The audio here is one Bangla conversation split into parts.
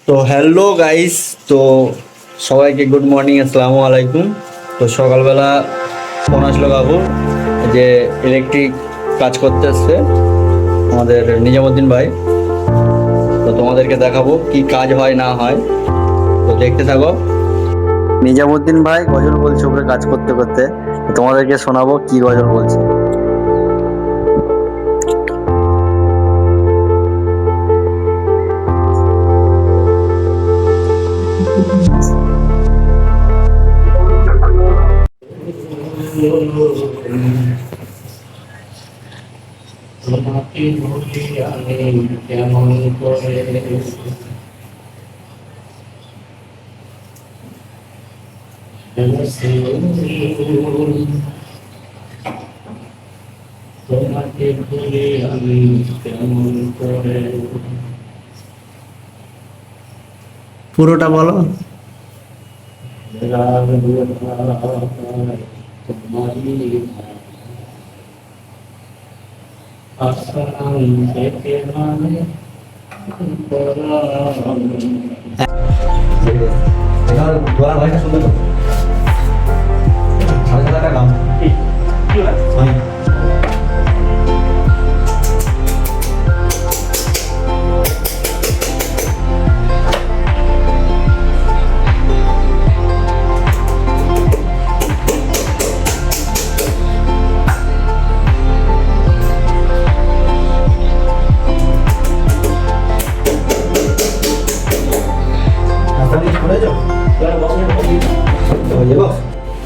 তো হ্যালো গাইস, তো সবাইকে গুড মর্নিং, আসসালামু আলাইকুম। তো সকালবেলা ফোন আসলো কাকুর যে ইলেকট্রিক কাজ করতে আসছে আমাদের নিজামুদ্দিন ভাই। তো তোমাদেরকে দেখাবো কি কাজ হয় না হয়, তো দেখতে থাকো। নিজামুদ্দিন ভাই গজল বলছে উপরে কাজ করতে করতে, তোমাদেরকে শোনাবো কি গজল বলছে। তোমাকে ভুলি আমি কেমন করে, তোমাকে ভুলি আমি কেমন করে। পুরোটা বলো। তোমারই আসাম থেকে মানে ভাইটা শুনতে তো 7,500 টাকা দাম।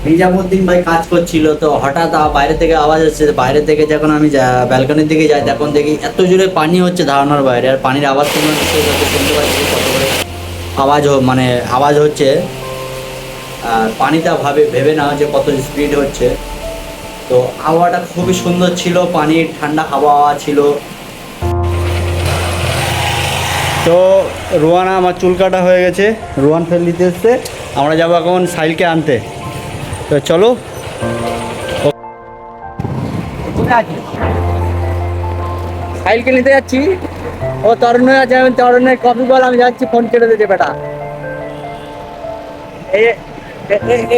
নিজামুদ্দিন ভাই কাজ করছিল, তো হঠাৎ বাইরে থেকে আওয়াজ হচ্ছে। বাইরে থেকে যখন আমি ব্যালকনির দিকে যাই, তখন দেখি এত জোরে পানি হচ্ছে ধারণার বাইরে। আর পানির আওয়াজ তোমরা শুনতে পাচ্ছি কত করে আওয়াজ মানে আওয়াজ হচ্ছে। আর পানিটা ভেবে নাও যে কত স্পিড হচ্ছে। তো আবহাওয়াটা খুবই সুন্দর ছিল, পানির ঠান্ডা হাওয়া ছিল। তো রোয়ানা আমার চুল কাটা হয়ে গেছে, রোয়ান ফেল দিতে এসছে। আমরা যাবো এখন সাইলকে আনতে। তো চলো। সাইলকে নিতে যাচ্ছি। ও তরুণে আছে, আমি তরুণের কপি বল, আমি যাচ্ছি। ফোন কেটে দিয়েছে বেটা।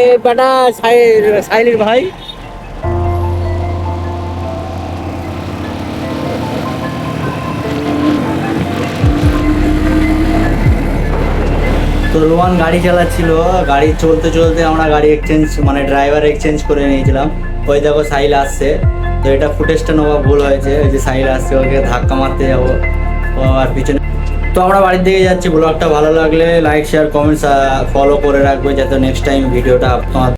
এ বেটা সাইলের ভাই। তো রোহান গাড়ি চালাচ্ছিল, গাড়ি চলতে চলতে আমরা গাড়ি এক্সচেঞ্জ মানে ড্রাইভার এক্সচেঞ্জ করে নিয়েছিলাম। ওই দেখো সাইল আসছে। তো এটা ফুটেজটা নেওয়া ভুল হয়েছে, ওই যে সাইল আসছে, ওকে ধাক্কা মারতে যাবো আর পিছনে। তো আমরা বাড়ির দিকে যাচ্ছি। ব্লগটা ভালো লাগলে লাইক শেয়ার কমেন্টস ফলো করে রাখবে, যাতে নেক্সট টাইম ভিডিওটা তোমার